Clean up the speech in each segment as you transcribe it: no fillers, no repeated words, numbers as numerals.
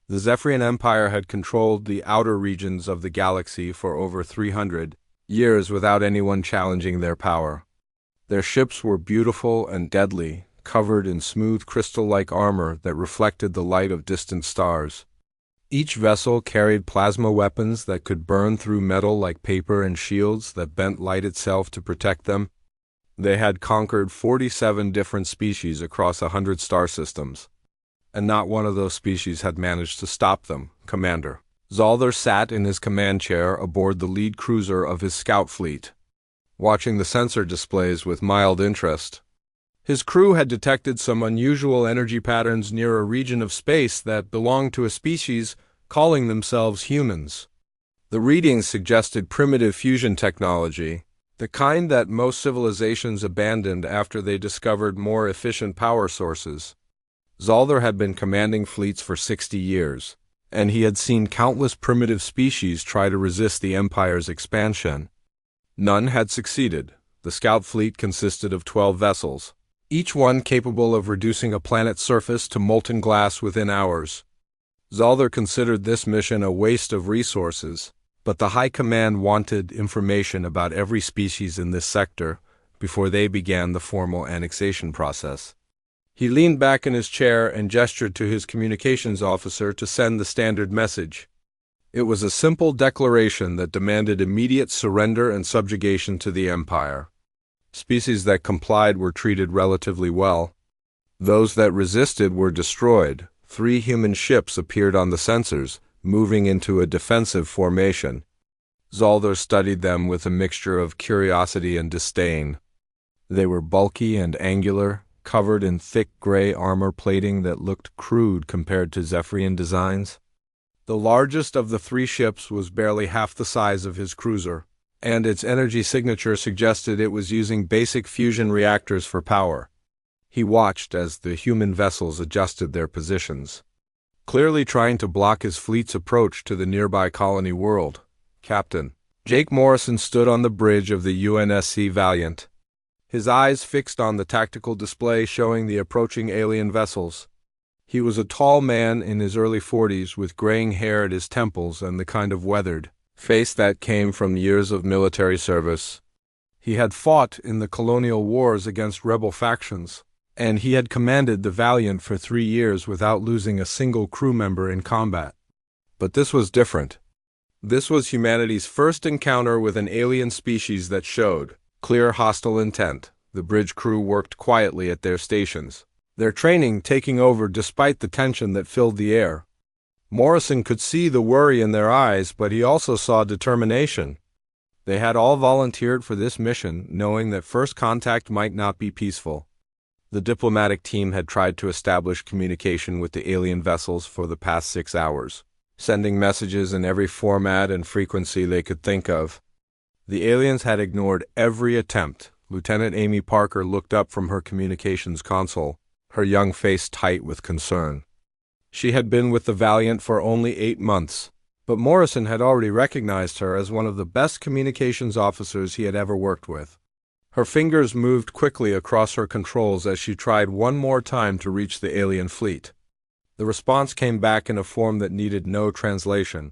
The Zephyrian Empire had controlled the outer regions of the galaxy for over 300 years without anyone challenging their power. Their ships were beautiful and deadly, covered in smooth crystal-like armor that reflected the light of distant stars. Each vessel carried plasma weapons that could burn through metal like paper and shields that bent light itself to protect them. They had conquered 47 different species across 100 star systems, and not one of those species had managed to stop them, Commander. Zaldar sat in his command chair aboard the lead cruiser of his scout fleet, watching the sensor displays with mild interest. His crew had detected some unusual energy patterns near a region of space that belonged to a species calling themselves humans. The readings suggested primitive fusion technology, the kind that most civilizations abandoned after they discovered more efficient power sources. Zaldar had been commanding fleets for 60 years, and he had seen countless primitive species try to resist the Empire's expansion. None had succeeded. The scout fleet consisted of 12 vessels, each one capable of reducing a planet's surface to molten glass within hours. Zaldar considered this mission a waste of resources, but the High Command wanted information about every species in this sector before they began the formal annexation process. He leaned back in his chair and gestured to his communications officer to send the standard message. It was a simple declaration that demanded immediate surrender and subjugation to the Empire. Species that complied were treated relatively well. Those that resisted were destroyed. 3 human ships appeared on the sensors, moving into a defensive formation. Zaldar studied them with a mixture of curiosity and disdain. They were bulky and angular, covered in thick gray armor plating that looked crude compared to Zephyrian designs. The largest of the 3 ships was barely half the size of his cruiser, and its energy signature suggested it was using basic fusion reactors for power. He watched as the human vessels adjusted their positions, clearly trying to block his fleet's approach to the nearby colony world. Captain Jake Morrison stood on the bridge of the UNSC Valiant, his eyes fixed on the tactical display showing the approaching alien vessels. He was a tall man in his early 40s with graying hair at his temples and the kind of weathered face that came from years of military service. He had fought in the colonial wars against rebel factions, and he had commanded the Valiant for 3 years without losing a single crew member in combat. But this was different. This was humanity's first encounter with an alien species that showed clear hostile intent. The bridge crew worked quietly at their stations, their training taking over despite the tension that filled the air. Morrison could see the worry in their eyes, but he also saw determination. They had all volunteered for this mission, knowing that first contact might not be peaceful. The diplomatic team had tried to establish communication with the alien vessels for the past 6 hours, sending messages in every format and frequency they could think of. The aliens had ignored every attempt. Lieutenant Amy Parker looked up from her communications console, her young face tight with concern. She had been with the Valiant for only 8 months, but Morrison had already recognized her as one of the best communications officers he had ever worked with. Her fingers moved quickly across her controls as she tried one more time to reach the alien fleet. The response came back in a form that needed no translation.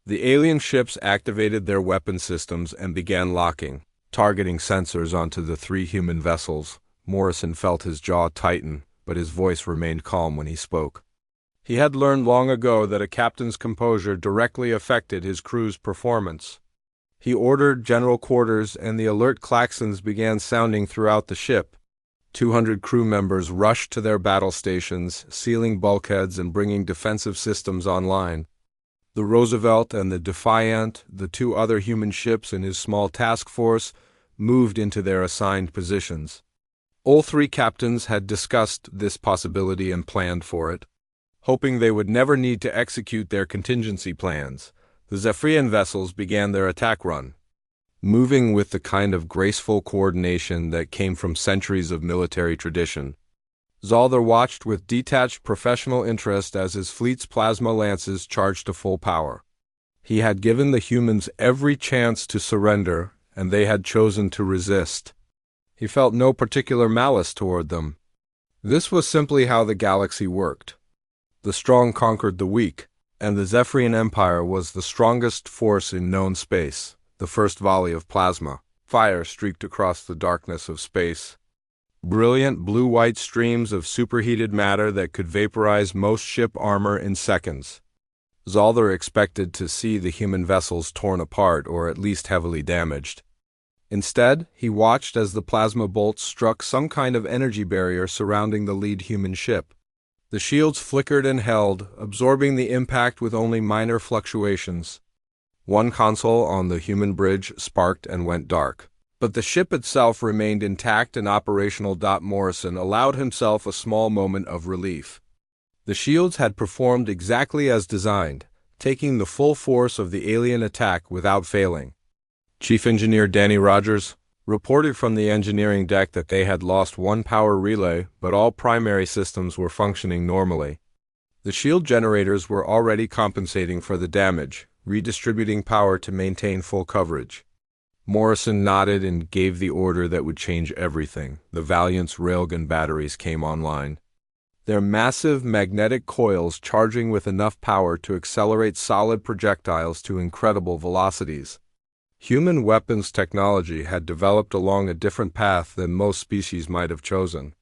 The alien ships activated their weapon systems and began locking, targeting sensors onto the 3 human vessels. Morrison felt his jaw tighten, but his voice remained calm when he spoke. He had learned long ago that a captain's composure directly affected his crew's performance. He ordered general quarters, and the alert klaxons began sounding throughout the ship. 200 crew members rushed to their battle stations, sealing bulkheads and bringing defensive systems online. The Roosevelt and the Defiant, the 2 other human ships in his small task force, moved into their assigned positions. All 3 captains had discussed this possibility and planned for it, hoping they would never need to execute their contingency plans. The Zephyrian vessels began their attack run, moving with the kind of graceful coordination that came from centuries of military tradition. Zaldar watched with detached professional interest as his fleet's plasma lances charged to full power. He had given the humans every chance to surrender, and they had chosen to resist. He felt no particular malice toward them. This was simply how the galaxy worked. The strong conquered the weak, and the Zephyrian Empire was the strongest force in known space. The first volley of plasma fire streaked across the darkness of space. Brilliant blue-white streams of superheated matter that could vaporize most ship armor in seconds. Zaldar expected to see the human vessels torn apart or at least heavily damaged. Instead, he watched as the plasma bolts struck some kind of energy barrier surrounding the lead human ship. The shields flickered and held, absorbing the impact with only minor fluctuations. One console on the human bridge sparked and went dark, but the ship itself remained intact and operational. Morrison allowed himself a small moment of relief. The shields had performed exactly as designed, taking the full force of the alien attack without failing. Chief Engineer Danny Rogers reported from the engineering deck that they had lost one power relay, but all primary systems were functioning normally. The shield generators were already compensating for the damage, redistributing power to maintain full coverage. Morrison nodded and gave the order that would change everything. The Valiant's railgun batteries came online. Their massive magnetic coils charging with enough power to accelerate solid projectiles to incredible velocities. Human weapons technology had developed along a different path than most species might have chosen.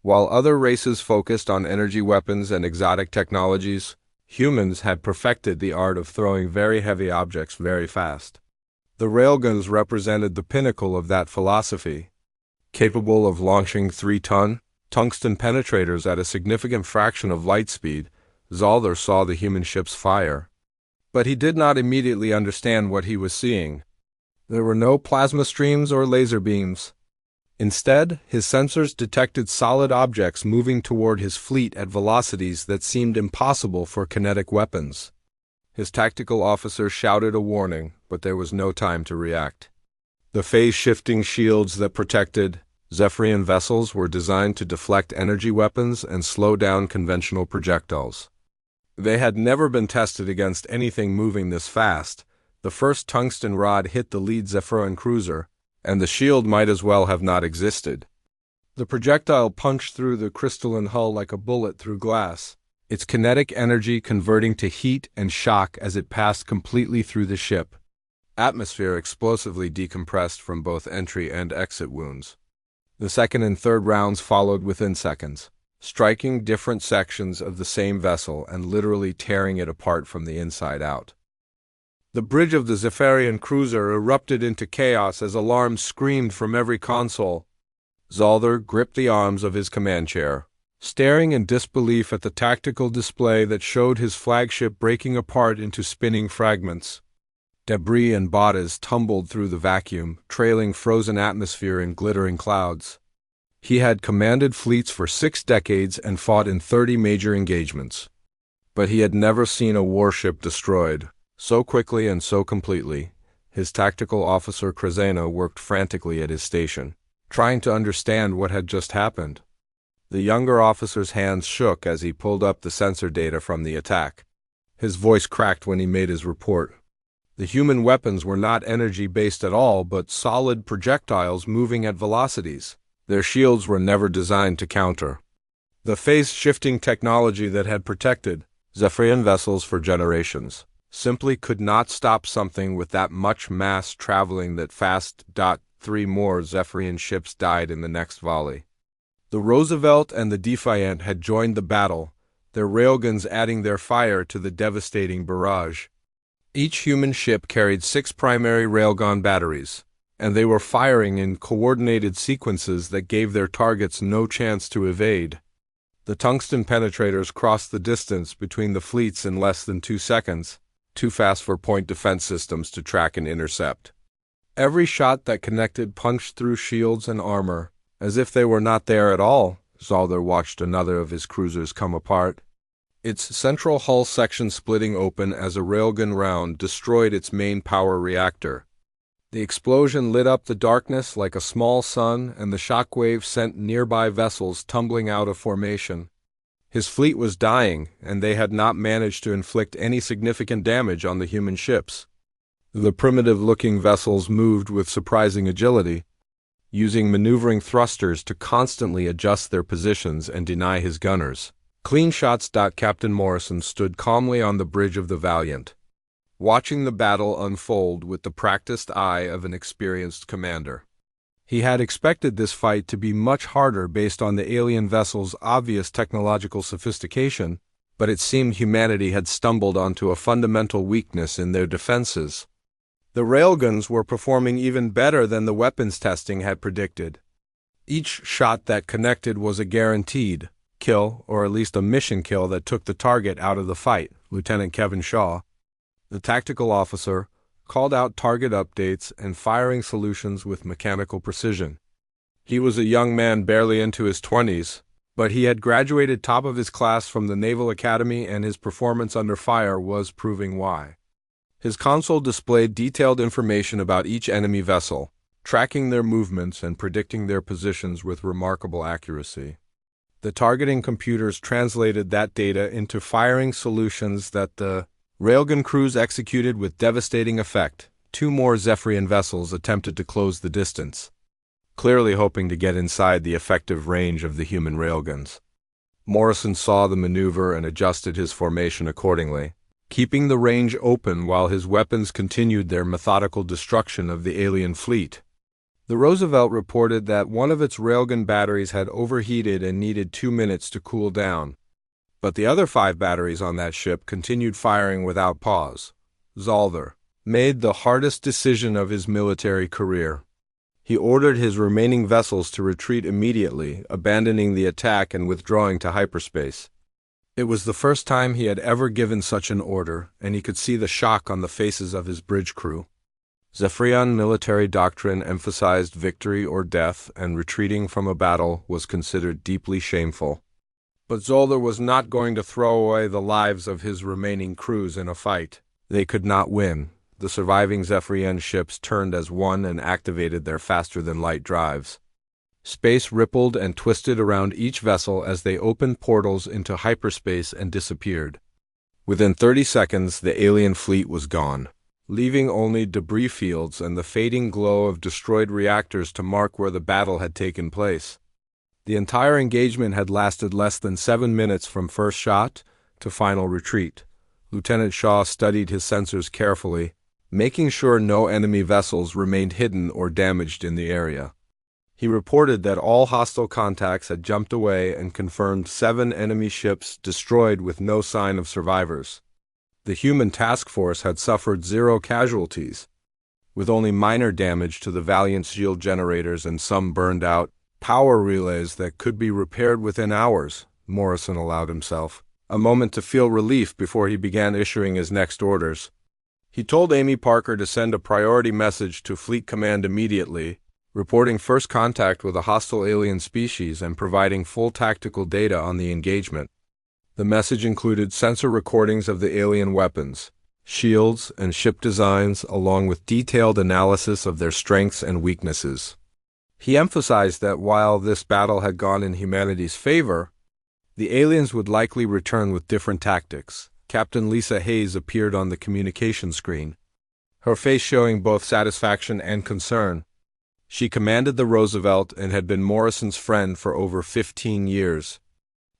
While other races focused on energy weapons and exotic technologies, humans had perfected the art of throwing very heavy objects very fast. The railguns represented the pinnacle of that philosophy. Capable of launching 3-ton tungsten penetrators at a significant fraction of light speed, Zaldar saw the human ships fire. But he did not immediately understand what he was seeing. There were no plasma streams or laser beams. Instead, his sensors detected solid objects moving toward his fleet at velocities that seemed impossible for kinetic weapons. His tactical officer shouted a warning, but there was no time to react. The phase-shifting shields that protected Zephyrian vessels were designed to deflect energy weapons and slow down conventional projectiles. They had never been tested against anything moving this fast. The first tungsten rod hit the lead Zephyrian cruiser, and the shield might as well have not existed. The projectile punched through the crystalline hull like a bullet through glass, its kinetic energy converting to heat and shock as it passed completely through the ship. Atmosphere explosively decompressed from both entry and exit wounds. The second and third rounds followed within seconds, striking different sections of the same vessel and literally tearing it apart from the inside out. The bridge of the Zephyrian cruiser erupted into chaos as alarms screamed from every console. Zaldar gripped the arms of his command chair, staring in disbelief at the tactical display that showed his flagship breaking apart into spinning fragments. Debris and bodies tumbled through the vacuum, trailing frozen atmosphere in glittering clouds. He had commanded fleets for 6 decades and fought in 30 major engagements. But he had never seen a warship destroyed so quickly and so completely. His tactical officer Krasena worked frantically at his station, trying to understand what had just happened. The younger officer's hands shook as he pulled up the sensor data from the attack. His voice cracked when he made his report. The human weapons were not energy-based at all, but solid projectiles moving at velocities. Their shields were never designed to counter. The phase-shifting technology that had protected Zephyrian vessels for generations simply could not stop something with that much mass traveling that fast. 3 more Zephyrian ships died in the next volley. The Roosevelt and the Defiant had joined the battle, their railguns adding their fire to the devastating barrage. Each human ship carried 6 primary railgun batteries, and they were firing in coordinated sequences that gave their targets no chance to evade. The tungsten penetrators crossed the distance between the fleets in less than 2 seconds, too fast for point defense systems to track and intercept. Every shot that connected punched through shields and armor, as if they were not there at all. Zaldar watched another of his cruisers come apart, its central hull section splitting open as a railgun round destroyed its main power reactor. The explosion lit up the darkness like a small sun, and the shockwave sent nearby vessels tumbling out of formation. His fleet was dying, and they had not managed to inflict any significant damage on the human ships. The primitive-looking vessels moved with surprising agility, using maneuvering thrusters to constantly adjust their positions and deny his gunners. Clean shots. Captain Morrison stood calmly on the bridge of the Valiant, watching the battle unfold with the practiced eye of an experienced commander. He had expected this fight to be much harder based on the alien vessel's obvious technological sophistication, but it seemed humanity had stumbled onto a fundamental weakness in their defenses. The railguns were performing even better than the weapons testing had predicted. Each shot that connected was a guaranteed kill, or at least a mission kill that took the target out of the fight. Lieutenant Kevin Shaw, the tactical officer, called out target updates and firing solutions with mechanical precision. He was a young man barely into his 20s, but he had graduated top of his class from the Naval Academy, and his performance under fire was proving why. His console displayed detailed information about each enemy vessel, tracking their movements and predicting their positions with remarkable accuracy. The targeting computers translated that data into firing solutions that the railgun crews executed with devastating effect. 2 more Zephyrian vessels attempted to close the distance, clearly hoping to get inside the effective range of the human railguns. Morrison saw the maneuver and adjusted his formation accordingly, keeping the range open while his weapons continued their methodical destruction of the alien fleet. The Roosevelt reported that one of its railgun batteries had overheated and needed 2 minutes to cool down, but the other 5 batteries on that ship continued firing without pause. Zolder made the hardest decision of his military career. He ordered his remaining vessels to retreat immediately, abandoning the attack and withdrawing to hyperspace. It was the first time he had ever given such an order, and he could see the shock on the faces of his bridge crew. Zephyrian military doctrine emphasized victory or death, and retreating from a battle was considered deeply shameful. But Zolder was not going to throw away the lives of his remaining crews in a fight. They could not win. The surviving Zephyrian ships turned as one and activated their faster-than-light drives. Space rippled and twisted around each vessel as they opened portals into hyperspace and disappeared. Within 30 seconds, the alien fleet was gone, leaving only debris fields and the fading glow of destroyed reactors to mark where the battle had taken place. The entire engagement had lasted less than 7 minutes from first shot to final retreat. Lieutenant Shaw studied his sensors carefully, making sure no enemy vessels remained hidden or damaged in the area. He reported that all hostile contacts had jumped away and confirmed 7 enemy ships destroyed with no sign of survivors. The human task force had suffered 0 casualties, with only minor damage to the Valiant's shield generators and some burned-out power relays that could be repaired within hours. Morrison allowed himself a moment to feel relief before he began issuing his next orders. He told Amy Parker to send a priority message to Fleet Command immediately, reporting first contact with a hostile alien species and providing full tactical data on the engagement. The message included sensor recordings of the alien weapons, shields, and ship designs, along with detailed analysis of their strengths and weaknesses. He emphasized that while this battle had gone in humanity's favor, the aliens would likely return with different tactics. Captain Lisa Hayes appeared on the communication screen, her face showing both satisfaction and concern. She commanded the Roosevelt and had been Morrison's friend for over 15 years.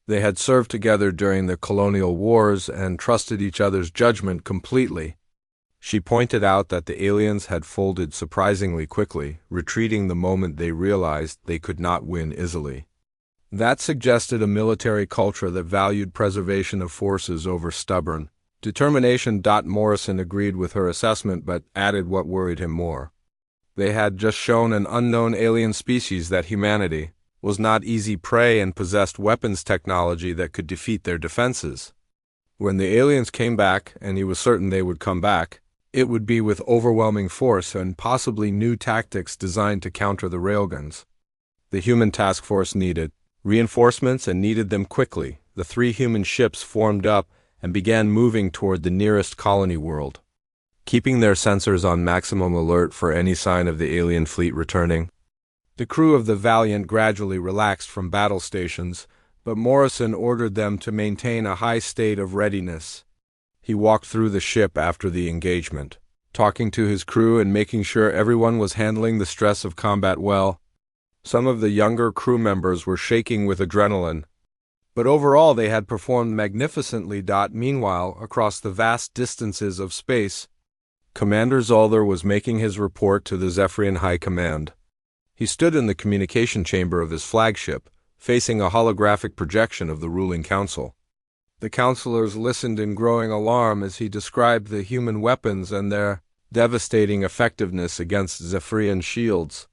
They had served together during the colonial wars and trusted each other's judgment completely. She pointed out that the aliens had folded surprisingly quickly, retreating the moment they realized they could not win easily. That suggested a military culture that valued preservation of forces over stubborn determination. Morrison agreed with her assessment but added what worried him more. They had just shown an unknown alien species that humanity was not easy prey and possessed weapons technology that could defeat their defenses. When the aliens came back, and he was certain they would come back, it would be with overwhelming force and possibly new tactics designed to counter the railguns. The human task force needed reinforcements and needed them quickly. The 3 human ships formed up and began moving toward the nearest colony world, keeping their sensors on maximum alert for any sign of the alien fleet returning. The crew of the Valiant gradually relaxed from battle stations, but Morrison ordered them to maintain a high state of readiness. He walked through the ship after the engagement, talking to his crew and making sure everyone was handling the stress of combat well. Some of the younger crew members were shaking with adrenaline, But overall they had performed magnificently. Meanwhile, across the vast distances of space, Commander Zolder was making his report to the Zephyrian High Command. He stood in the communication chamber of his flagship, facing a holographic projection of the ruling council. The counselors listened in growing alarm as he described the human weapons and their devastating effectiveness against Zephyrian shields.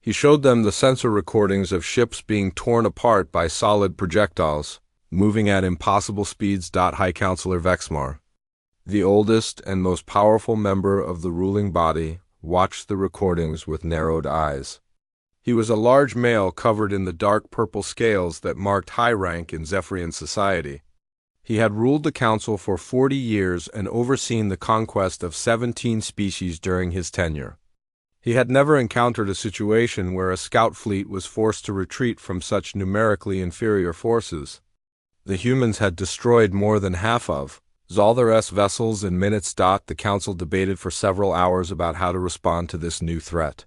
He showed them the sensor recordings of ships being torn apart by solid projectiles, moving at impossible speeds. High Counselor Vexmar, the oldest and most powerful member of the ruling body, watched the recordings with narrowed eyes. He was a large male covered in the dark purple scales that marked high rank in Zephyrian society. He had ruled the council for 40 years and overseen the conquest of 17 species during his tenure. He had never encountered a situation where a scout fleet was forced to retreat from such numerically inferior forces. The humans had destroyed more than half of Zolder's vessels in minutes. The council debated for several hours about how to respond to this new threat.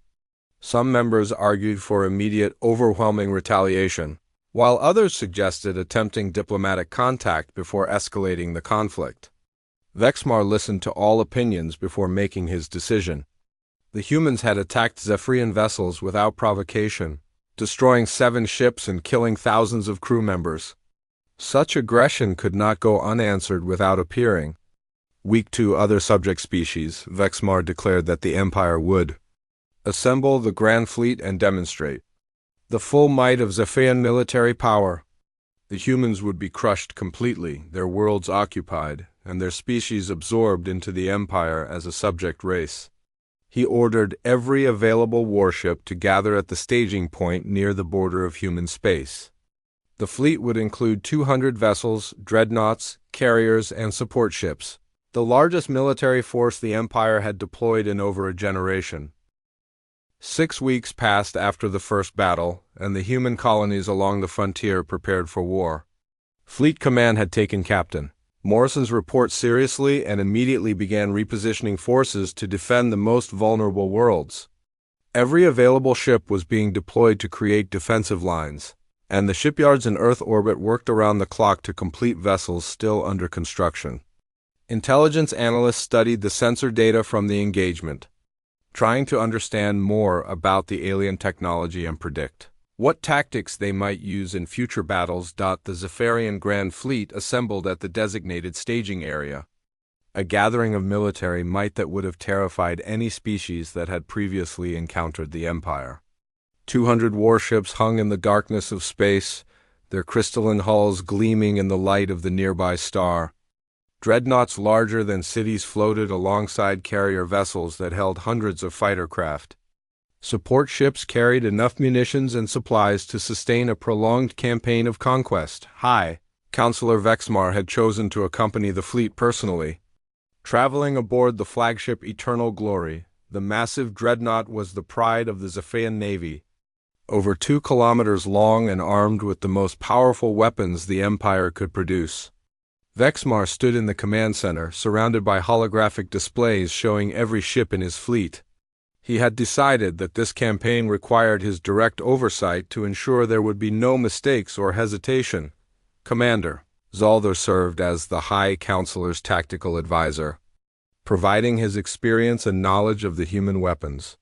Some members argued for immediate, overwhelming retaliation, while others suggested attempting diplomatic contact before escalating the conflict. Vexmar listened to all opinions before making his decision. The humans had attacked Zephyrian vessels without provocation, destroying 7 ships and killing thousands of crew members. Such aggression could not go unanswered without appearing weak to other subject species. Vexmar declared that the Empire would assemble the Grand Fleet and demonstrate the full might of Zephyrian military power. The humans would be crushed completely, their worlds occupied, and their species absorbed into the Empire as a subject race. He ordered every available warship to gather at the staging point near the border of human space. The fleet would include 200 vessels, dreadnoughts, carriers, and support ships, the largest military force the Empire had deployed in over a generation. 6 weeks passed after the first battle, and the human colonies along the frontier prepared for war. Fleet Command had taken Captain Morrison's report seriously and immediately began repositioning forces to defend the most vulnerable worlds. Every available ship was being deployed to create defensive lines, and the shipyards in Earth orbit worked around the clock to complete vessels still under construction. Intelligence analysts studied the sensor data from the engagement, trying to understand more about the alien technology and predict what tactics they might use in future battles. The Zephyrian Grand Fleet assembled at the designated staging area, a gathering of military might that would have terrified any species that had previously encountered the Empire. 200 warships hung in the darkness of space, their crystalline hulls gleaming in the light of the nearby star. Dreadnoughts larger than cities floated alongside carrier vessels that held hundreds of fighter craft. Support ships carried enough munitions and supplies to sustain a prolonged campaign of conquest. High Counselor Vexmar had chosen to accompany the fleet personally. Traveling aboard the flagship Eternal Glory, the massive dreadnought was the pride of the Zephyrian Navy. Over 2 kilometers long and armed with the most powerful weapons the Empire could produce. Vexmar stood in the command center, surrounded by holographic displays showing every ship in his fleet. He had decided that this campaign required his direct oversight to ensure there would be no mistakes or hesitation. Commander Zolder served as the High Counselor's tactical advisor, providing his experience and knowledge of the human weapons.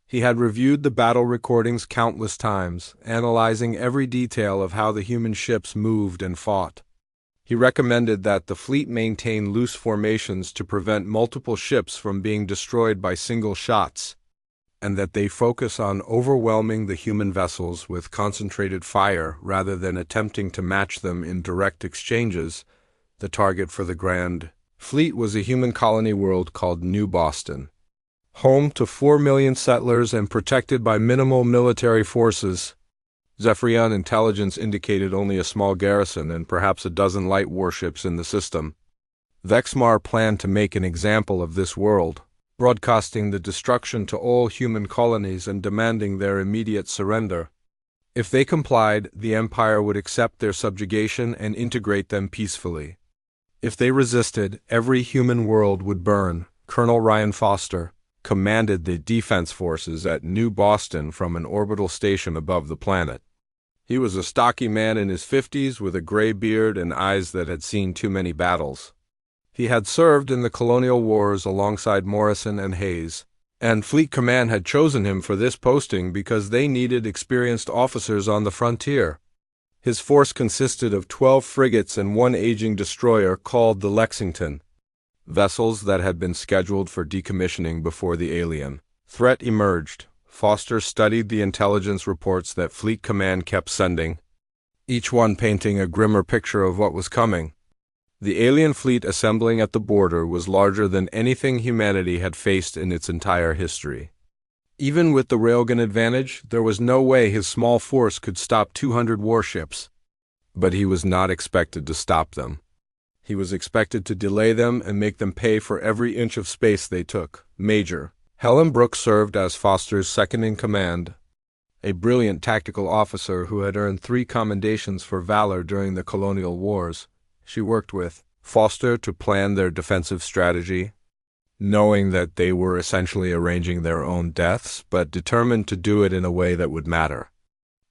He had reviewed the battle recordings countless times, analyzing every detail of how the human ships moved and fought. He recommended that the fleet maintain loose formations to prevent multiple ships from being destroyed by single shots, and that they focus on overwhelming the human vessels with concentrated fire rather than attempting to match them in direct exchanges. The target for the Grand Fleet was a human colony world called New Boston, home to 4 million settlers and protected by minimal military forces. Zephyrian intelligence indicated only a small garrison and perhaps a dozen light warships in the system. Vexmar planned to make an example of this world, broadcasting the destruction to all human colonies and demanding their immediate surrender. If they complied, the Empire would accept their subjugation and integrate them peacefully. If they resisted, every human world would burn. Colonel Ryan Foster commanded the defense forces at New Boston from an orbital station above the planet. He was a stocky man in his 50s with a gray beard and eyes that had seen too many battles. He had served in the colonial wars alongside Morrison and Hayes, and Fleet Command had chosen him for this posting because they needed experienced officers on the frontier. His force consisted of 12 frigates and one aging destroyer called the Lexington, vessels that had been scheduled for decommissioning before the alien threat emerged. Foster studied the intelligence reports that Fleet Command kept sending, each one painting a grimmer picture of what was coming. The alien fleet assembling at the border was larger than anything humanity had faced in its entire history. Even with the railgun advantage, there was no way his small force could stop 200 warships. But he was not expected to stop them. He was expected to delay them and make them pay for every inch of space they took. Major Helen Brooks served as Foster's second-in-command, a brilliant tactical officer who had earned 3 commendations for valor during the colonial wars. She worked with Foster to plan their defensive strategy, knowing that they were essentially arranging their own deaths, but determined to do it in a way that would matter.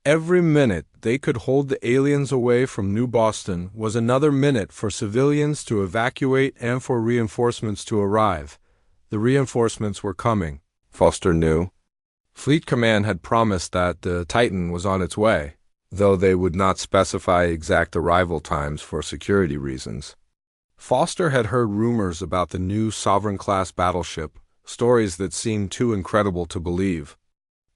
Every minute they could hold the aliens away from New Boston was another minute for civilians to evacuate and for reinforcements to arrive. The reinforcements were coming, Foster knew. Fleet Command had promised that the Titan was on its way, though they would not specify exact arrival times for security reasons. Foster had heard rumors about the new Sovereign-class battleship, stories that seemed too incredible to believe.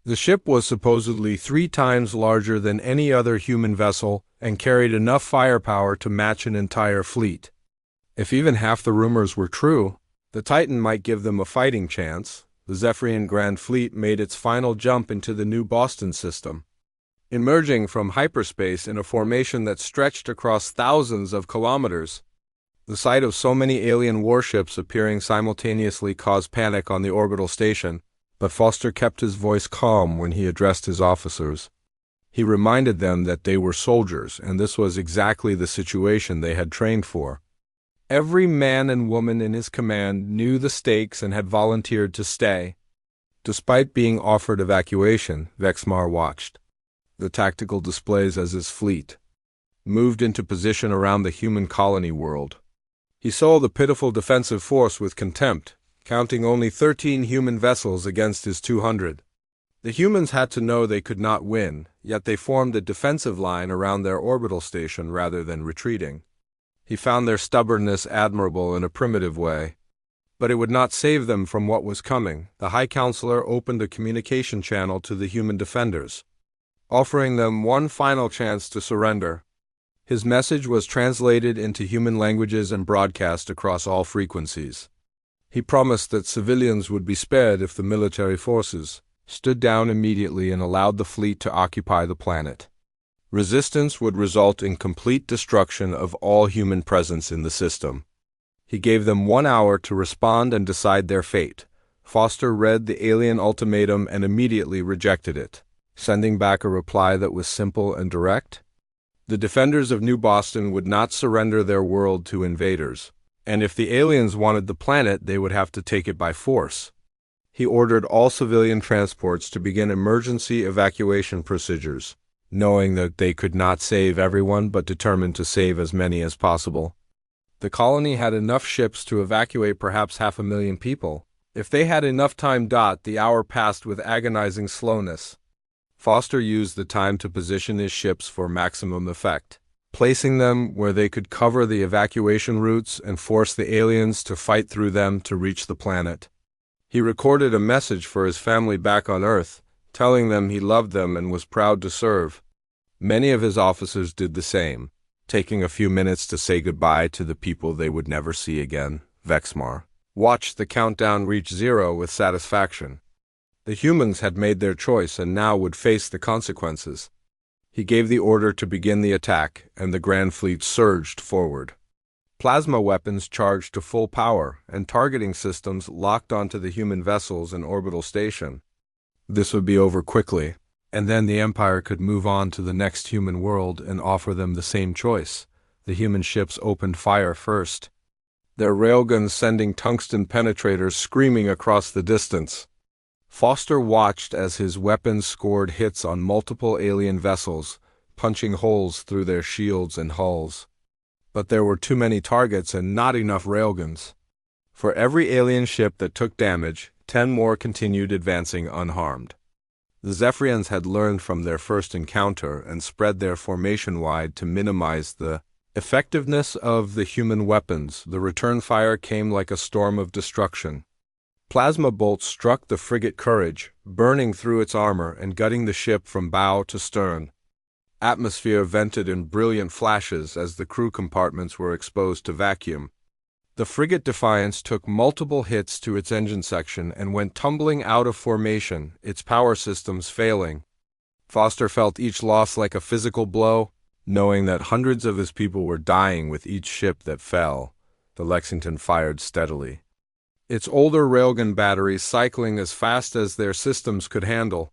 The ship was supposedly 3 times larger than any other human vessel and carried enough firepower to match an entire fleet. If even half the rumors were true, the Titan might give them a fighting chance. The Zephyrian Grand Fleet made its final jump into the New Boston system, emerging from hyperspace in a formation that stretched across thousands of kilometers. The sight of so many alien warships appearing simultaneously caused panic on the orbital station, but Foster kept his voice calm when he addressed his officers. He reminded them that they were soldiers, and this was exactly the situation they had trained for. Every man and woman in his command knew the stakes and had volunteered to stay. Despite being offered evacuation, Vexmar watched the tactical displays as his fleet moved into position around the human colony world. He saw the pitiful defensive force with contempt, counting only 13 human vessels against his 200. The humans had to know they could not win, yet they formed a defensive line around their orbital station rather than retreating. He found their stubbornness admirable in a primitive way. But it would not save them from what was coming. The High Counselor opened a communication channel to the human defenders, offering them one final chance to surrender. His message was translated into human languages and broadcast across all frequencies. He promised that civilians would be spared if the military forces stood down immediately and allowed the fleet to occupy the planet. Resistance would result in complete destruction of all human presence in the system. He gave them 1 hour to respond and decide their fate. Foster read the alien ultimatum and immediately rejected it, sending back a reply that was simple and direct. The defenders of New Boston would not surrender their world to invaders, and if the aliens wanted the planet, they would have to take it by force. He ordered all civilian transports to begin emergency evacuation procedures, knowing that they could not save everyone but determined to save as many as possible. The colony had enough ships to evacuate perhaps 500,000 people. If they had enough time. The hour passed with agonizing slowness. Foster used the time to position his ships for maximum effect, placing them where they could cover the evacuation routes and force the aliens to fight through them to reach the planet. He recorded a message for his family back on Earth, telling them he loved them and was proud to serve. Many of his officers did the same, taking a few minutes to say goodbye to the people they would never see again. Vexmar watched the countdown reach 0 with satisfaction. The humans had made their choice and now would face the consequences. He gave the order to begin the attack, and the Grand Fleet surged forward. Plasma weapons charged to full power, and targeting systems locked onto the human vessels and orbital station. This would be over quickly, and then the Empire could move on to the next human world and offer them the same choice. The human ships opened fire first, their railguns sending tungsten penetrators screaming across the distance. Foster watched as his weapons scored hits on multiple alien vessels, punching holes through their shields and hulls. But there were too many targets and not enough railguns. For every alien ship that took damage, 10 more continued advancing unharmed. The Zephyrians had learned from their first encounter and spread their formation wide to minimize the effectiveness of the human weapons. The return fire came like a storm of destruction. Plasma bolts struck the frigate Courage, burning through its armor and gutting the ship from bow to stern. Atmosphere vented in brilliant flashes as the crew compartments were exposed to vacuum. The frigate Defiance took multiple hits to its engine section and went tumbling out of formation, its power systems failing. Foster felt each loss like a physical blow, knowing that hundreds of his people were dying with each ship that fell. The Lexington fired steadily, its older railgun batteries cycling as fast as their systems could handle.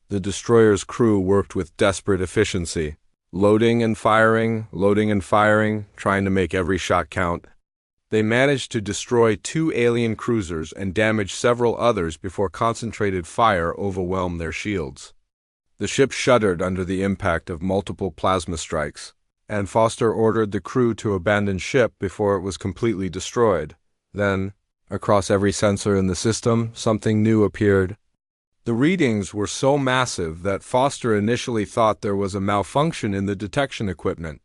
The destroyer's crew worked with desperate efficiency, loading and firing, trying to make every shot count. They managed to destroy 2 alien cruisers and damage several others before concentrated fire overwhelmed their shields. The ship shuddered under the impact of multiple plasma strikes, and Foster ordered the crew to abandon ship before it was completely destroyed. Then, across every sensor in the system, something new appeared. The readings were so massive that Foster initially thought there was a malfunction in the detection equipment.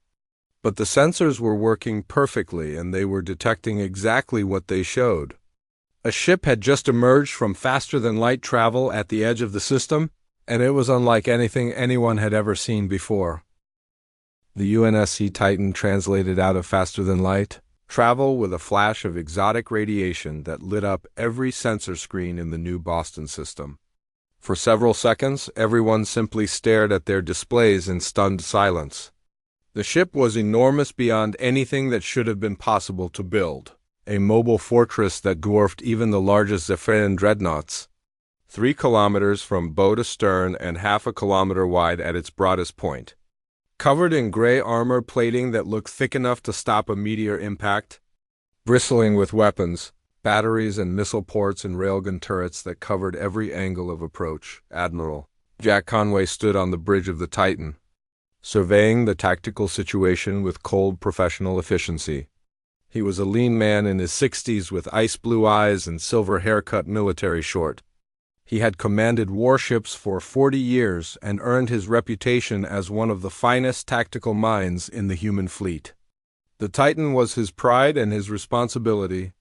But the sensors were working perfectly and they were detecting exactly what they showed. A ship had just emerged from faster-than-light travel at the edge of the system, and it was unlike anything anyone had ever seen before. The UNSC Titan translated out of faster-than-light travel with a flash of exotic radiation that lit up every sensor screen in the new Boston system. For several seconds, everyone simply stared at their displays in stunned silence. The ship was enormous beyond anything that should have been possible to build, a mobile fortress that dwarfed even the largest Zephyrian dreadnoughts. 3 kilometers from bow to stern and half a kilometer wide at its broadest point. Covered in gray armor plating that looked thick enough to stop a meteor impact. Bristling with weapons, batteries and missile ports and railgun turrets that covered every angle of approach, Admiral Jack Conway stood on the bridge of the Titan, surveying the tactical situation with cold professional efficiency. He was a lean man in his 60s with ice blue eyes and silver haircut military short. He had commanded warships for 40 years and earned his reputation as one of the finest tactical minds in the human fleet. The Titan was his pride and his responsibility,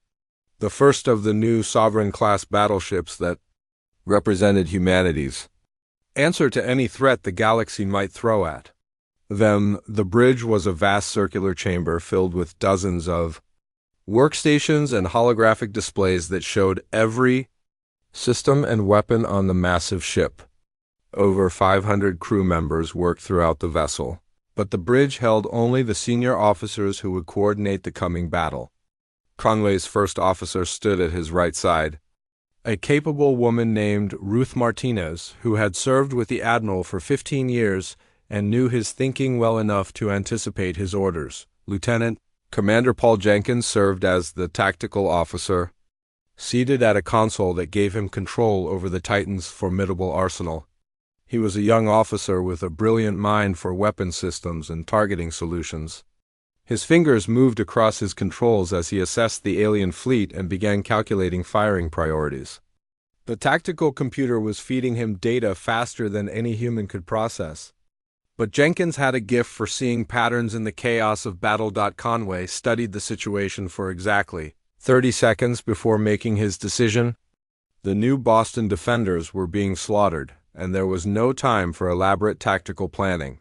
the first of the new Sovereign-class battleships that represented humanity's answer to any threat the galaxy might throw at them. The bridge was a vast circular chamber filled with dozens of workstations and holographic displays that showed every system and weapon on the massive ship. Over 500 crew members worked throughout the vessel, but the bridge held only the senior officers who would coordinate the coming battle. Conway's first officer stood at his right side, a capable woman named Ruth Martinez, who had served with the Admiral for 15 years and knew his thinking well enough to anticipate his orders. Lieutenant Commander Paul Jenkins served as the tactical officer, seated at a console that gave him control over the Titan's formidable arsenal. He was a young officer with a brilliant mind for weapon systems and targeting solutions. His fingers moved across his controls as he assessed the alien fleet and began calculating firing priorities. The tactical computer was feeding him data faster than any human could process. But Jenkins had a gift for seeing patterns in the chaos of battle. Conway studied the situation for exactly 30 seconds before making his decision. The new Boston defenders were being slaughtered, and there was no time for elaborate tactical planning.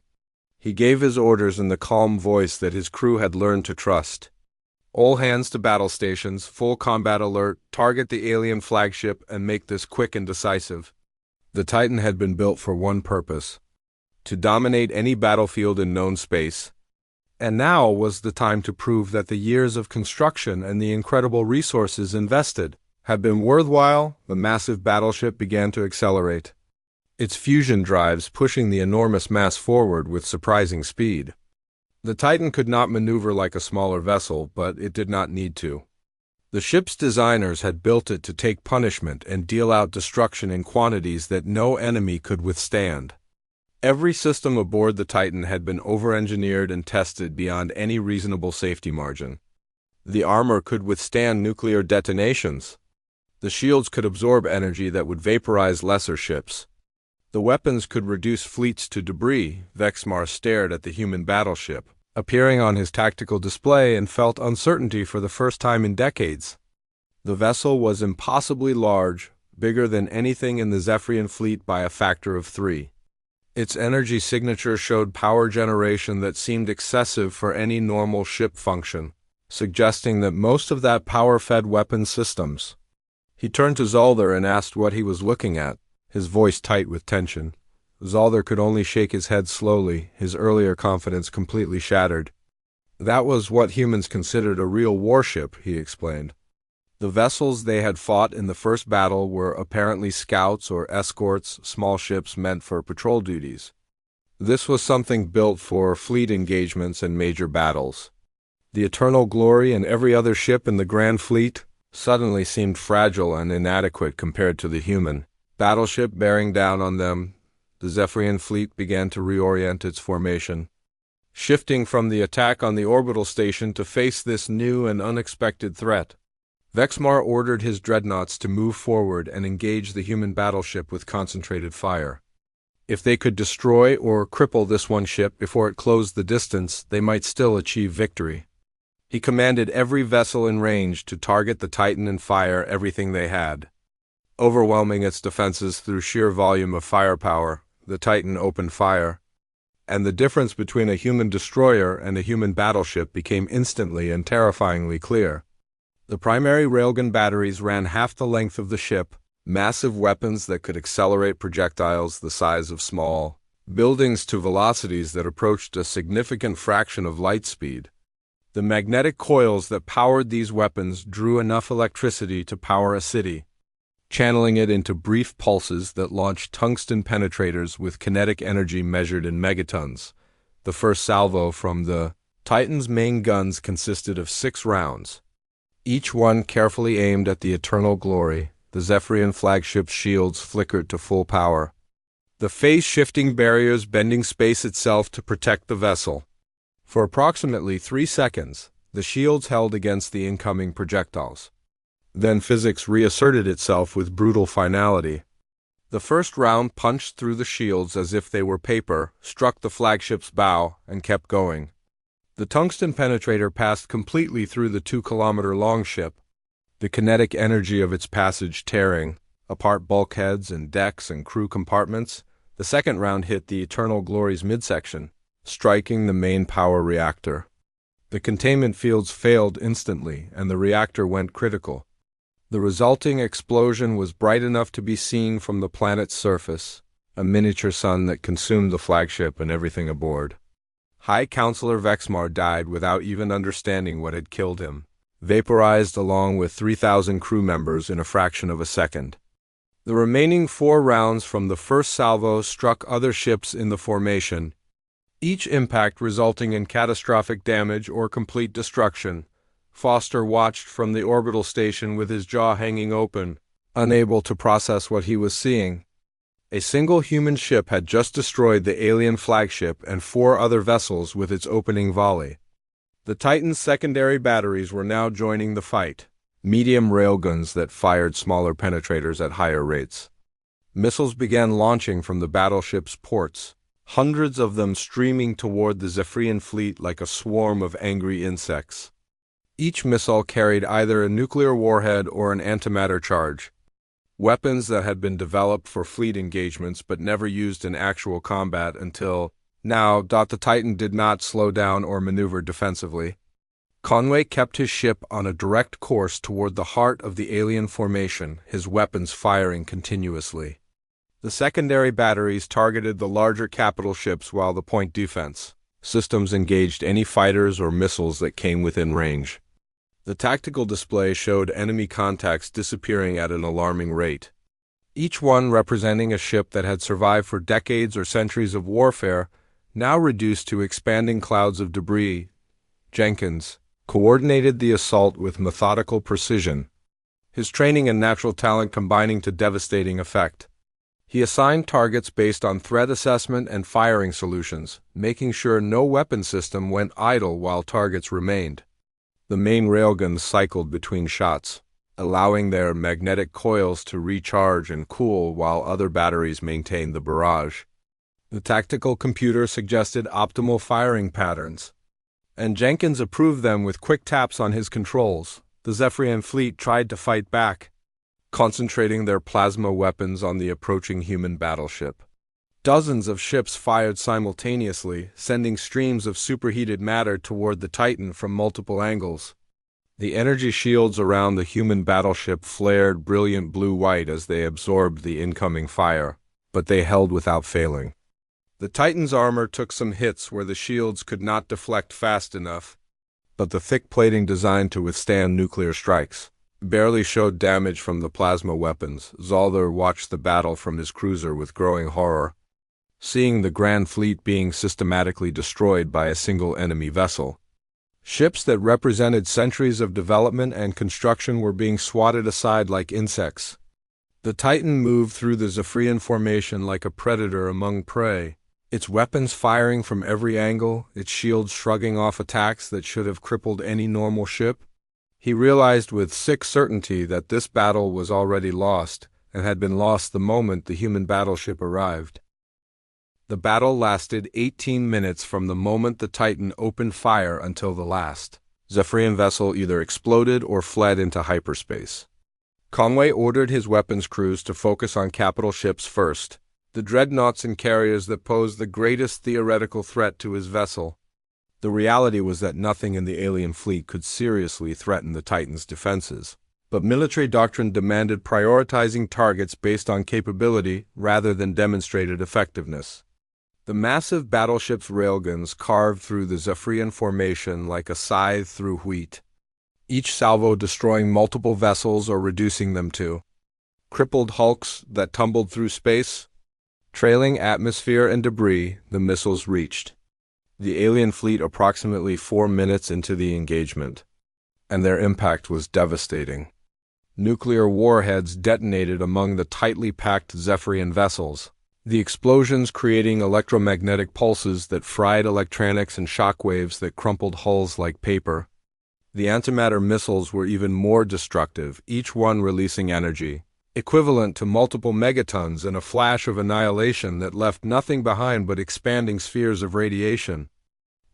He gave his orders in the calm voice that his crew had learned to trust. All hands to battle stations, full combat alert, target the alien flagship, and make this quick and decisive. The Titan had been built for one purpose: to dominate any battlefield in known space. And now was the time to prove that the years of construction and the incredible resources invested had been worthwhile. The massive battleship began to accelerate, its fusion drives pushing the enormous mass forward with surprising speed. The Titan could not maneuver like a smaller vessel, but it did not need to. The ship's designers had built it to take punishment and deal out destruction in quantities that no enemy could withstand. Every system aboard the Titan had been over-engineered and tested beyond any reasonable safety margin. The armor could withstand nuclear detonations. The shields could absorb energy that would vaporize lesser ships. The weapons could reduce fleets to debris. Vexmar stared at the human battleship, appearing on his tactical display, and felt uncertainty for the first time in decades. The vessel was impossibly large, bigger than anything in the Zephyrian fleet by a factor of 3. Its energy signature showed power generation that seemed excessive for any normal ship function, suggesting that most of that power fed weapon systems. He turned to Zolder and asked what he was looking at, his voice tight with tension. Zolder could only shake his head slowly, his earlier confidence completely shattered. That was what humans considered a real warship, he explained. The vessels they had fought in the first battle were apparently scouts or escorts, small ships meant for patrol duties. This was something built for fleet engagements and major battles. The Eternal Glory and every other ship in the Grand Fleet suddenly seemed fragile and inadequate compared to the human battleship bearing down on them. The Zephyrian fleet began to reorient its formation, shifting from the attack on the orbital station to face this new and unexpected threat. Vexmar ordered his dreadnoughts to move forward and engage the human battleship with concentrated fire. If they could destroy or cripple this one ship before it closed the distance, they might still achieve victory. He commanded every vessel in range to target the Titan and fire everything they had. Overwhelming its defenses through sheer volume of firepower, the Titan opened fire, and the difference between a human destroyer and a human battleship became instantly and terrifyingly clear. The primary railgun batteries ran half the length of the ship, massive weapons that could accelerate projectiles the size of small buildings to velocities that approached a significant fraction of light speed. The magnetic coils that powered these weapons drew enough electricity to power a city, channeling it into brief pulses that launched tungsten penetrators with kinetic energy measured in megatons. The first salvo from the Titan's main guns consisted of 6 rounds, each one carefully aimed at the Eternal Glory. The Zephyrian flagship's shields flickered to full power, the phase-shifting barriers bending space itself to protect the vessel. For approximately 3 seconds, the shields held against the incoming projectiles. Then physics reasserted itself with brutal finality. The first round punched through the shields as if they were paper, struck the flagship's bow, and kept going. The tungsten penetrator passed completely through the 2-kilometer-long ship, the kinetic energy of its passage tearing apart bulkheads and decks and crew compartments. The second round hit the Eternal Glory's midsection, striking the main power reactor. The containment fields failed instantly, and the reactor went critical. The resulting explosion was bright enough to be seen from the planet's surface, a miniature sun that consumed the flagship and everything aboard. High Counselor Vexmar died without even understanding what had killed him, vaporized along with 3,000 crew members in a fraction of a second. The remaining 4 rounds from the first salvo struck other ships in the formation, each impact resulting in catastrophic damage or complete destruction. Foster watched from the orbital station with his jaw hanging open, unable to process what he was seeing. A single human ship had just destroyed the alien flagship and 4 other vessels with its opening volley. The Titan's secondary batteries were now joining the fight, medium railguns that fired smaller penetrators at higher rates. Missiles began launching from the battleship's ports, hundreds of them streaming toward the Zephyrian fleet like a swarm of angry insects. Each missile carried either a nuclear warhead or an antimatter charge, weapons that had been developed for fleet engagements but never used in actual combat until now. The Titan did not slow down or maneuver defensively. Conway kept his ship on a direct course toward the heart of the alien formation, his weapons firing continuously. The secondary batteries targeted the larger capital ships while the point defense systems engaged any fighters or missiles that came within range. The tactical display showed enemy contacts disappearing at an alarming rate, each one representing a ship that had survived for decades or centuries of warfare, now reduced to expanding clouds of debris. Jenkins coordinated the assault with methodical precision, his training and natural talent combining to devastating effect. He assigned targets based on threat assessment and firing solutions, making sure no weapon system went idle while targets remained. The main railguns cycled between shots, allowing their magnetic coils to recharge and cool while other batteries maintained the barrage. The tactical computer suggested optimal firing patterns, and Jenkins approved them with quick taps on his controls. The Zephyrian fleet tried to fight back, concentrating their plasma weapons on the approaching human battleship. Dozens of ships fired simultaneously, sending streams of superheated matter toward the Titan from multiple angles. The energy shields around the human battleship flared brilliant blue-white as they absorbed the incoming fire, but they held without failing. The Titan's armor took some hits where the shields could not deflect fast enough, but the thick plating designed to withstand nuclear strikes barely showed damage from the plasma weapons. Zolder watched the battle from his cruiser with growing horror, seeing the Grand Fleet being systematically destroyed by a single enemy vessel. Ships that represented centuries of development and construction were being swatted aside like insects. The Titan moved through the Zephyrian formation like a predator among prey, its weapons firing from every angle, its shields shrugging off attacks that should have crippled any normal ship. He realized with sick certainty that this battle was already lost, and had been lost the moment the human battleship arrived. The battle lasted 18 minutes from the moment the Titan opened fire until the last Zephyrian vessel either exploded or fled into hyperspace. Conway ordered his weapons crews to focus on capital ships first, the dreadnoughts and carriers that posed the greatest theoretical threat to his vessel. The reality was that nothing in the alien fleet could seriously threaten the Titan's defenses, but military doctrine demanded prioritizing targets based on capability rather than demonstrated effectiveness. The massive battleship's railguns carved through the Zephyrian formation like a scythe through wheat, each salvo destroying multiple vessels or reducing them to crippled hulks that tumbled through space. Trailing atmosphere and debris, the missiles reached the alien fleet approximately 4 minutes into the engagement, and their impact was devastating. Nuclear warheads detonated among the tightly packed Zephyrian vessels, the explosions creating electromagnetic pulses that fried electronics and shockwaves that crumpled hulls like paper. The antimatter missiles were even more destructive, each one releasing energy equivalent to multiple megatons in a flash of annihilation that left nothing behind but expanding spheres of radiation.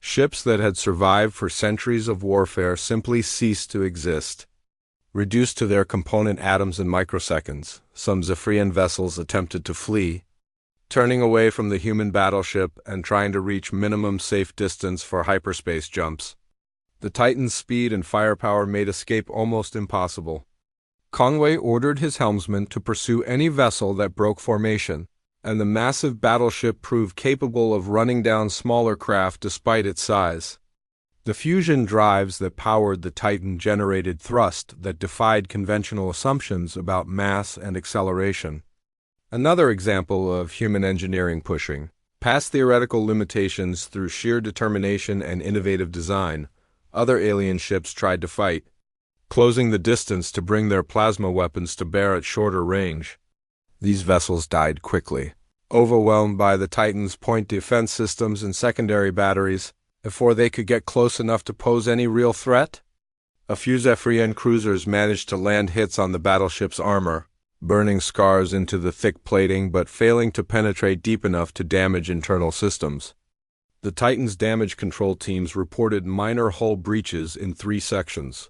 Ships that had survived for centuries of warfare simply ceased to exist. Reduced to their component atoms in microseconds, some Zephyrian vessels attempted to flee, turning away from the human battleship and trying to reach minimum safe distance for hyperspace jumps. The Titan's speed and firepower made escape almost impossible. Conway ordered his helmsman to pursue any vessel that broke formation, and the massive battleship proved capable of running down smaller craft despite its size. The fusion drives that powered the Titan generated thrust that defied conventional assumptions about mass and acceleration. Another example of human engineering pushing past theoretical limitations through sheer determination and innovative design. Other alien ships tried to fight, closing the distance to bring their plasma weapons to bear at shorter range. These vessels died quickly, overwhelmed by the Titan's point defense systems and secondary batteries, before they could get close enough to pose any real threat. A few Zephyrian cruisers managed to land hits on the battleship's armor, burning scars into the thick plating but failing to penetrate deep enough to damage internal systems. The Titan's damage control teams reported minor hull breaches in 3 sections,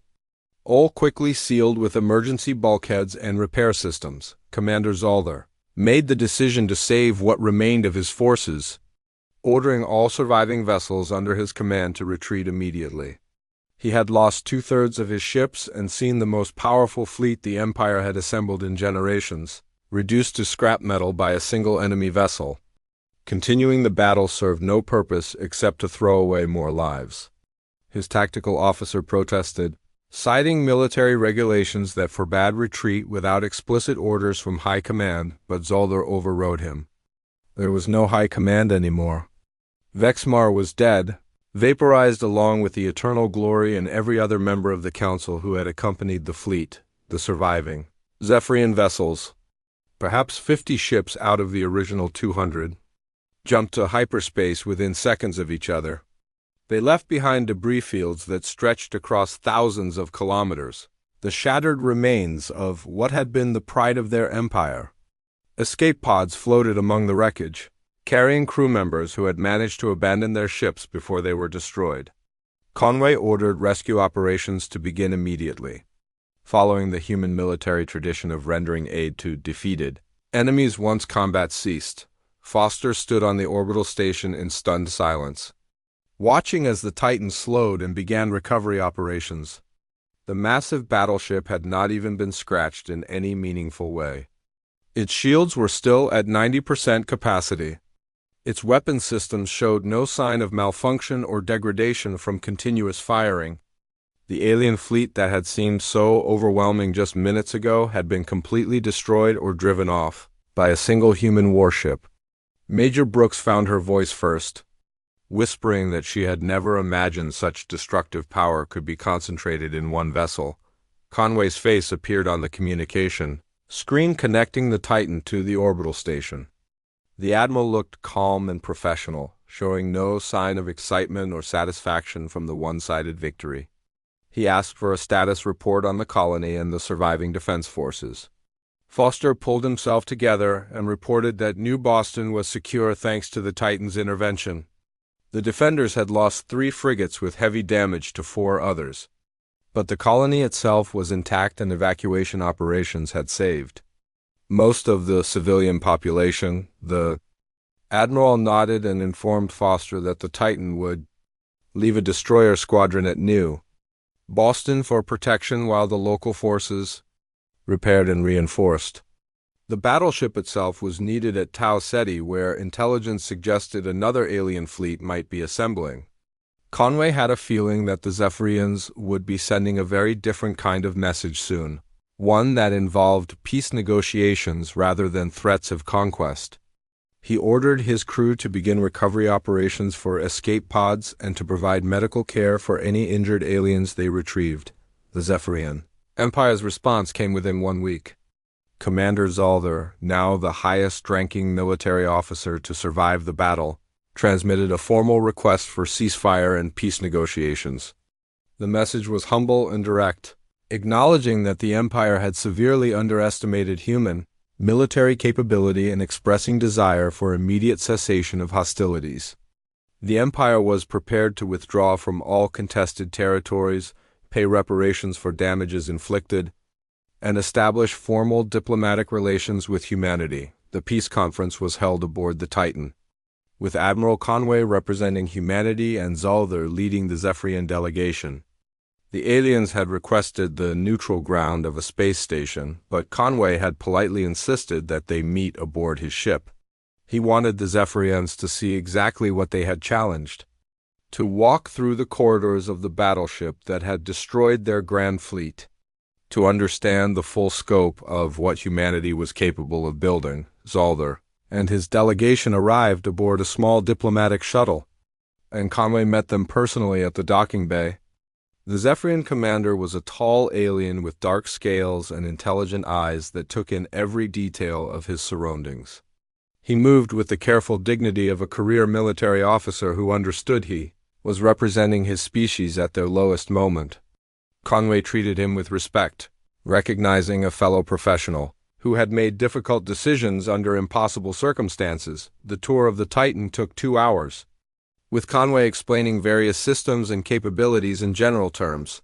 all quickly sealed with emergency bulkheads and repair systems. Commander Zolder made the decision to save what remained of his forces, ordering all surviving vessels under his command to retreat immediately. He had lost 2/3 of his ships and seen the most powerful fleet the Empire had assembled in generations, reduced to scrap metal by a single enemy vessel. Continuing the battle served no purpose except to throw away more lives. His tactical officer protested, citing military regulations that forbade retreat without explicit orders from high command, but Zolder overrode him. There was no high command anymore. Vexmar was dead, vaporized along with the Eternal Glory and every other member of the Council who had accompanied the fleet, the surviving Zephyrian vessels. Perhaps 50 ships out of the original 200 jumped to hyperspace within seconds of each other. They left behind debris fields that stretched across thousands of kilometers, the shattered remains of what had been the pride of their empire. Escape pods floated among the wreckage, carrying crew members who had managed to abandon their ships before they were destroyed. Conway ordered rescue operations to begin immediately. Following the human military tradition of rendering aid to defeated enemies once combat ceased, Foster stood on the orbital station in stunned silence, watching as the Titan slowed and began recovery operations. The massive battleship had not even been scratched in any meaningful way. Its shields were still at 90% capacity. Its weapon systems showed no sign of malfunction or degradation from continuous firing. The alien fleet that had seemed so overwhelming just minutes ago had been completely destroyed or driven off by a single human warship. Major Brooks found her voice first, whispering that she had never imagined such destructive power could be concentrated in one vessel. Conway's face appeared on the communication screen connecting the Titan to the orbital station. The Admiral looked calm and professional, showing no sign of excitement or satisfaction from the one-sided victory. He asked for a status report on the colony and the surviving defense forces. Foster pulled himself together and reported that New Boston was secure thanks to the Titan's intervention. The defenders had lost 3 frigates with heavy damage to 4 others, but the colony itself was intact and evacuation operations had saved most of the civilian population. The Admiral nodded and informed Foster that the Titan would leave a destroyer squadron at New Boston for protection while the local forces repaired and reinforced. The battleship itself was needed at Tau Ceti, where intelligence suggested another alien fleet might be assembling. Conway had a feeling that the Zephyrians would be sending a very different kind of message soon, one that involved peace negotiations rather than threats of conquest. He ordered his crew to begin recovery operations for escape pods and to provide medical care for any injured aliens they retrieved. The Zephyrian Empire's response came within 1 week. Commander Zalder, now the highest-ranking military officer to survive the battle, transmitted a formal request for ceasefire and peace negotiations. The message was humble and direct, acknowledging that the Empire had severely underestimated human military capability and expressing desire for immediate cessation of hostilities. The Empire was prepared to withdraw from all contested territories, pay reparations for damages inflicted, and establish formal diplomatic relations with humanity. The peace conference was held aboard the Titan, with Admiral Conway representing humanity and Zalder leading the Zephyrian delegation. The aliens had requested the neutral ground of a space station, but Conway had politely insisted that they meet aboard his ship. He wanted the Zephyrians to see exactly what they had challenged, to walk through the corridors of the battleship that had destroyed their grand fleet, to understand the full scope of what humanity was capable of building. Zalder and his delegation arrived aboard a small diplomatic shuttle, and Conway met them personally at the docking bay. The Zephyrian commander was a tall alien with dark scales and intelligent eyes that took in every detail of his surroundings. He moved with the careful dignity of a career military officer who understood he was representing his species at their lowest moment. Conway treated him with respect, recognizing a fellow professional who had made difficult decisions under impossible circumstances. The tour of the Titan took 2 hours, with Conway explaining various systems and capabilities in general terms.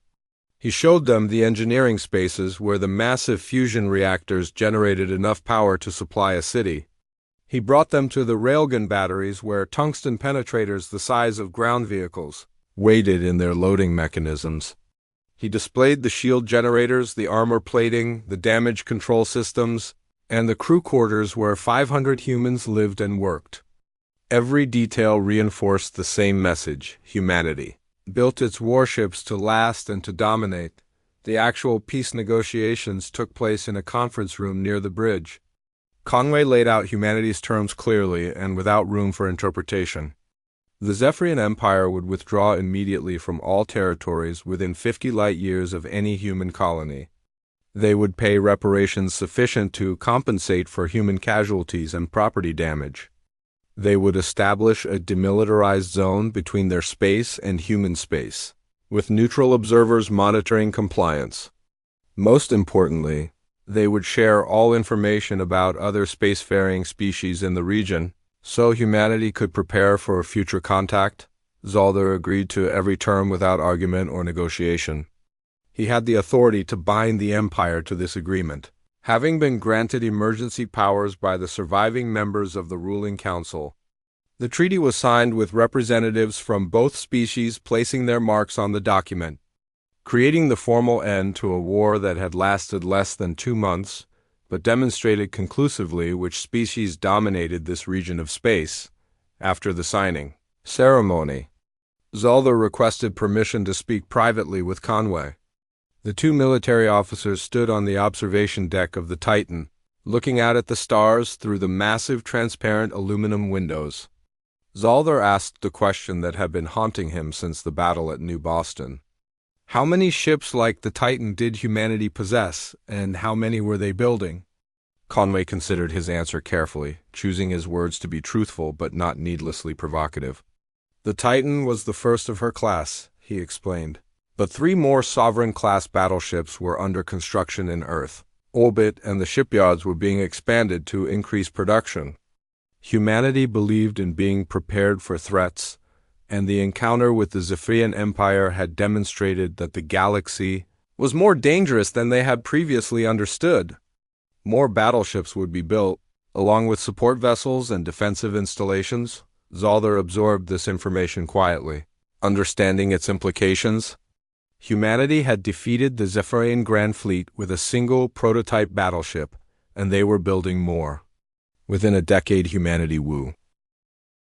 He showed them the engineering spaces where the massive fusion reactors generated enough power to supply a city. He brought them to the railgun batteries where tungsten penetrators the size of ground vehicles waited in their loading mechanisms. He displayed the shield generators, the armor plating, the damage control systems, and the crew quarters where 500 humans lived and worked. Every detail reinforced the same message: humanity built its warships to last and to dominate. The actual peace negotiations took place in a conference room near the bridge. Conway laid out humanity's terms clearly and without room for interpretation. The Zephyrian Empire would withdraw immediately from all territories within 50 light-years of any human colony. They would pay reparations sufficient to compensate for human casualties and property damage. They would establish a demilitarized zone between their space and human space, with neutral observers monitoring compliance. Most importantly, they would share all information about other spacefaring species in the region, so humanity could prepare for future contact. Zalder agreed to every term without argument or negotiation. He had the authority to bind the Empire to this agreement, having been granted emergency powers by the surviving members of the ruling council. The treaty was signed with representatives from both species placing their marks on the document, creating the formal end to a war that had lasted less than 2 months, but demonstrated conclusively which species dominated this region of space. After the signing ceremony, Zalder requested permission to speak privately with Conway. The 2 military officers stood on the observation deck of the Titan, looking out at the stars through the massive transparent aluminum windows. Zalder asked the question that had been haunting him since the battle at New Boston. How many ships like the Titan did humanity possess, and how many were they building? Conway considered his answer carefully, choosing his words to be truthful but not needlessly provocative. The Titan was the first of her class, he explained, but 3 more Sovereign-class battleships were under construction in Earth orbit, and the shipyards were being expanded to increase production. Humanity believed in being prepared for threats, and the encounter with the Zephyrian Empire had demonstrated that the galaxy was more dangerous than they had previously understood. More battleships would be built, along with support vessels and defensive installations. Zalder absorbed this information quietly, understanding its implications. Humanity had defeated the Zephyrian Grand Fleet with a single prototype battleship, and they were building more. Within a decade, humanity woo.